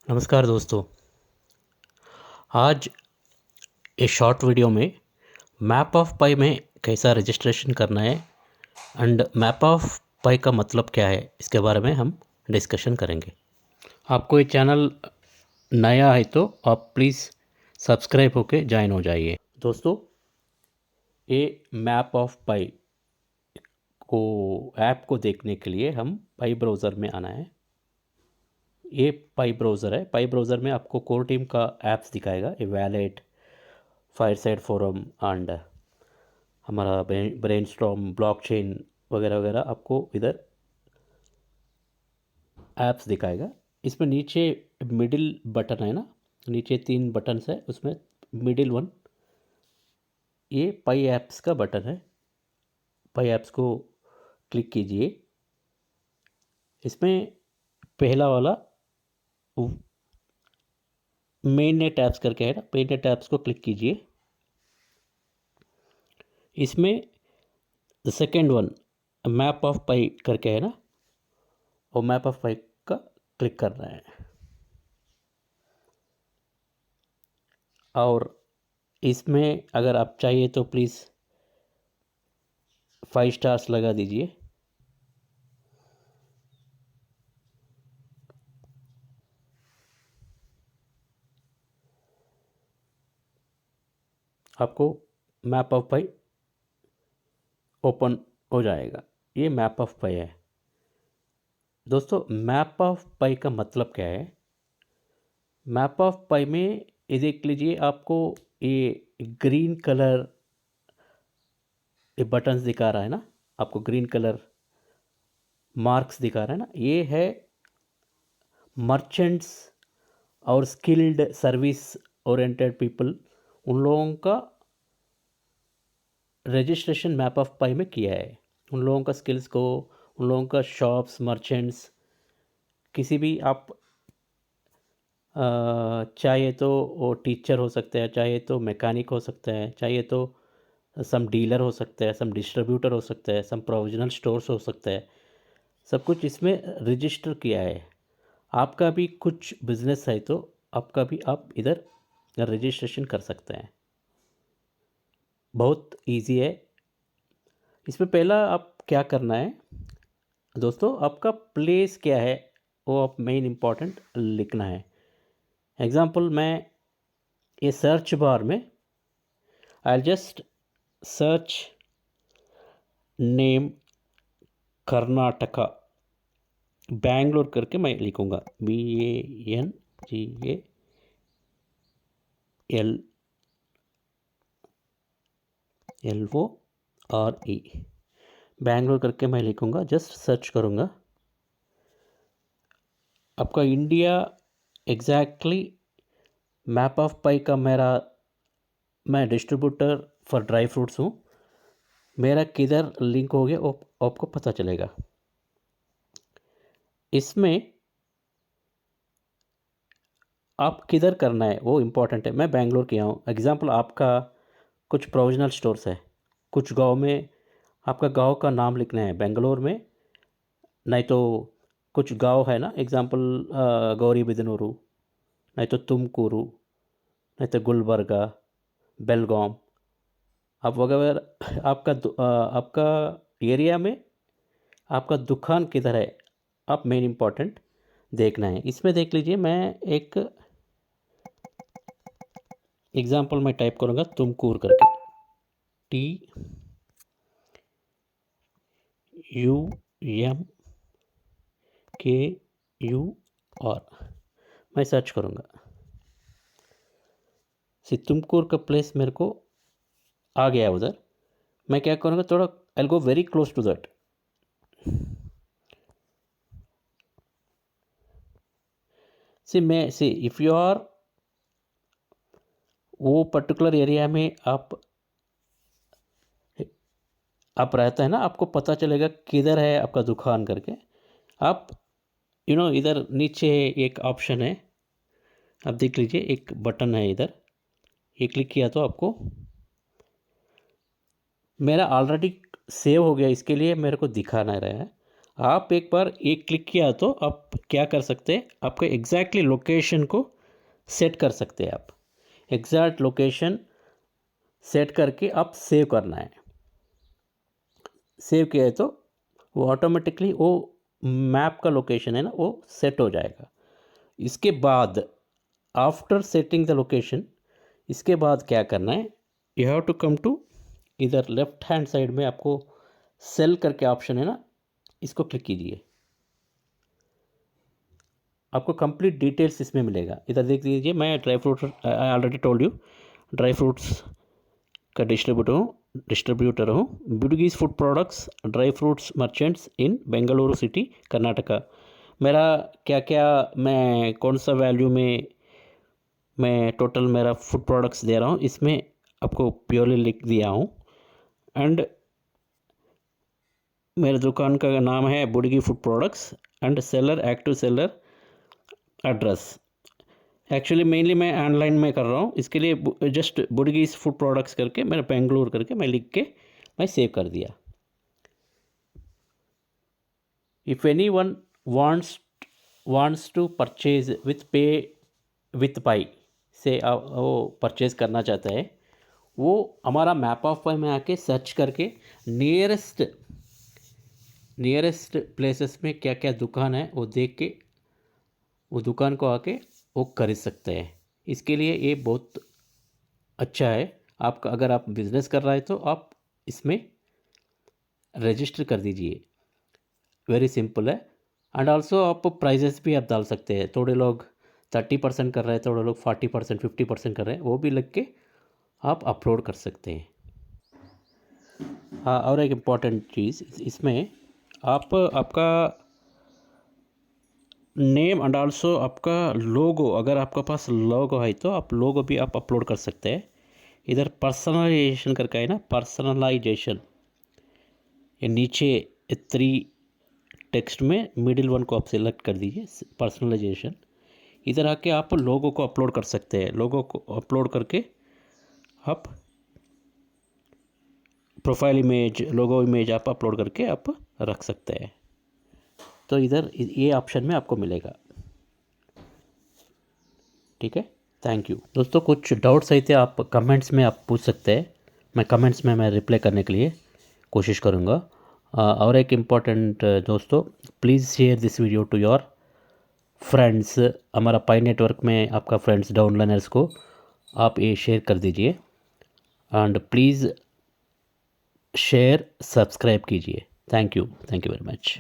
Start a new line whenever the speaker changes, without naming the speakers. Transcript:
नमस्कार दोस्तों। आज इस शॉर्ट वीडियो में मैप ऑफ पाई में कैसा रजिस्ट्रेशन करना है एंड मैप ऑफ पाई का मतलब क्या है, इसके बारे में हम डिस्कशन करेंगे। आपको ये चैनल नया है तो आप प्लीज़ सब्सक्राइब होके ज्वाइन हो जाइए। दोस्तों, ये मैप ऑफ पाई को ऐप को देखने के लिए हम पाई ब्राउज़र में आना है। ये पाई ब्राउज़र है। पाई ब्राउज़र में आपको कोर टीम का ऐप्स दिखाएगा, ये वैलेट, फायरसाइड फोरम एंड हमारा ब्रेनस्टॉर्म, ब्लॉकचेन वगैरह वगैरह आपको इधर ऐप्स दिखाएगा। इसमें नीचे मिडिल बटन है ना, नीचे 3 बटन्स है, उसमें मिडिल वन ये पाई ऐप्स का बटन है। पाई ऐप्स को क्लिक कीजिए। इसमें पहला वाला मेन नेट ऐप्स करके है ना, मेन नेट ऐप्स को क्लिक कीजिए। इसमें सेकेंड वन मैप ऑफ पाई करके है ना, वो मैप ऑफ पाई का क्लिक करना है और इसमें अगर आप चाहिए तो प्लीज़ 5 स्टार्स लगा दीजिए। आपको मैप ऑफ पाई ओपन हो जाएगा। ये मैप ऑफ पाई है। दोस्तों, मैप ऑफ पाई का मतलब क्या है? मैप ऑफ पाई में ये देख लीजिए, आपको ये ग्रीन कलर ये बटन्स दिखा रहा है ना, आपको ग्रीन कलर मार्क्स दिखा रहा है ना, ये है मर्चेंट्स और स्किल्ड सर्विस ओरिएंटेड पीपल, उन लोगों का रजिस्ट्रेशन मैप ऑफ पाई में किया है। उन लोगों का स्किल्स को, उन लोगों का शॉप्स, मर्चेंट्स, किसी भी आप चाहिए तो वो टीचर हो सकते हैं, चाहिए तो मैकेनिक हो सकते हैं, चाहिए तो सम डीलर हो सकते हैं, सम डिस्ट्रीब्यूटर हो सकते हैं, सम प्रोविजनल स्टोर्स हो सकते हैं। सब कुछ इसमें रजिस्टर किया है। आपका भी कुछ बिजनेस है तो आपका भी आप इधर रजिस्ट्रेशन कर सकते हैं। बहुत इजी है। इसमें पहला आप क्या करना है दोस्तों, आपका प्लेस क्या है वो आप मेन इम्पॉर्टेंट लिखना है। एग्जांपल, मैं ये सर्च बार में I just search name Karnataka Bangalore करके मैं लिखूँगा, BANGALORE बैंगलोर करके मैं लिखूँगा, जस्ट सर्च करूँगा। आपका इंडिया एग्जैक्टली मैप ऑफ पाई का मैं डिस्ट्रीब्यूटर फॉर ड्राई फ्रूट्स हूँ। मेरा किधर लिंक हो गया वो आपको पता चलेगा। इसमें आप किधर करना है वो इम्पोर्टेंट है। मैं बैंगलोर किया हूँ। एग्जांपल, आपका कुछ प्रोविजनल स्टोर्स है, कुछ गांव में आपका गांव का नाम लिखना है बेंगलोर में, नहीं तो कुछ गांव है ना, एग्जांपल गौरी बिदनूरू, नहीं तो तुमकुरू, नहीं तो गुलबर्गा, बेलगाम, आप वगैरह आपका एरिया में आपका दुकान किधर है आप मेन इम्पोर्टेंट देखना है। इसमें देख लीजिए, मैं एक एग्जांपल मैं टाइप करूँगा तुमकूर करके, TUMKUR मैं सर्च करूँगा। तुमकूर का प्लेस मेरे को आ गया है उधर। मैं क्या करूँगा, थोड़ा I go very close to that. If you are वो पर्टिकुलर एरिया में आप रहता है ना, आपको पता चलेगा किधर है आपका दुकान करके। आप इधर नीचे एक ऑप्शन है, आप देख लीजिए, एक बटन है इधर, ये क्लिक किया तो आपको मेरा ऑलरेडी सेव हो गया, इसके लिए मेरे को दिखा नहीं रहा है। आप एक बार एक क्लिक किया तो आप क्या कर सकते हैं, आपके एग्जैक्टली लोकेशन को सेट कर सकते हैं। आप एग्जैक्ट लोकेशन सेट करके आप सेव करना है। सेव किया है तो वो ऑटोमेटिकली वो मैप का लोकेशन है ना वो सेट हो जाएगा। इसके बाद आफ्टर सेटिंग द लोकेशन, इसके बाद क्या करना है, you have to come to इधर लेफ्ट हैंड साइड में आपको सेल करके ऑप्शन है ना, इसको क्लिक कीजिए। आपको कंप्लीट डिटेल्स इसमें मिलेगा। इधर देख लीजिए, मैं dry fruit I already told you dry fruits का डिस्ट्रीब्यूटर हूँ। Budgies food products dry fruits merchants in Bengaluru city Karnataka. मेरा क्या क्या मैं कौन सा वैल्यू में मैं टोटल मेरा फूड प्रोडक्ट्स दे रहा हूँ, इसमें आपको प्योरली लिख दिया हूँ। एंड मेरे दुकान का नाम है Budgie food products and seller active seller address. Actually mainly मैं ऑनलाइन में कर रहा हूँ, इसके लिए जस्ट बुडगीज फूड प्रोडक्ट्स करके मैंने बेंगलुरु करके मैं लिख के मैं सेव कर दिया। If anyone wants to purchase with pay with Pi से वो परचेज़ करना चाहता है, वो हमारा मैप ऑफ पाई में आके सर्च करके नियरेस्ट प्लेसेस में क्या क्या दुकान है वो देख के वो दुकान को आके वो खरीद सकते हैं। इसके लिए ये बहुत अच्छा है। आपका अगर आप बिज़नेस कर रहे हैं तो आप इसमें रजिस्टर कर दीजिए, वेरी सिंपल है। एंड ऑल्सो आप प्राइजेस भी आप डाल सकते हैं। थोड़े लोग 30% कर रहे हैं, थोड़े लोग 40% 50% कर रहे हैं, वो भी लग के आप अपलोड कर सकते हैं। हाँ, और एक इम्पॉर्टेंट चीज़ इसमें आपका नेम एंड ऑल्सो आपका लोगो, अगर आपके पास लोगो है तो आप लोगो भी आप अपलोड कर सकते हैं। इधर पर्सनलाइजेशन करके है ना, पर्सनलाइजेशन, ये नीचे 3 टेक्स्ट में मिडिल वन को आप सिलेक्ट कर दीजिए, पर्सनलाइजेशन। इधर आके आप लोगो को अपलोड कर सकते हैं। लोगो को अपलोड करके आप प्रोफाइल इमेज, लोगो इमेज आप अपलोड करके आप रख सकते हैं। तो इधर ये ऑप्शन में आपको मिलेगा। ठीक है, थैंक यू दोस्तों। कुछ डाउट्स है तो आप कमेंट्स में आप पूछ सकते हैं। मैं कमेंट्स में मैं रिप्लाई करने के लिए कोशिश करूँगा। और एक इम्पॉर्टेंट दोस्तों, please share this video to your friends. हमारा पाई नेटवर्क में आपका फ्रेंड्स डाउनलाइनर्स को आप ये शेयर कर दीजिए। एंड प्लीज़ शेयर सब्सक्राइब कीजिए। Thank you very much.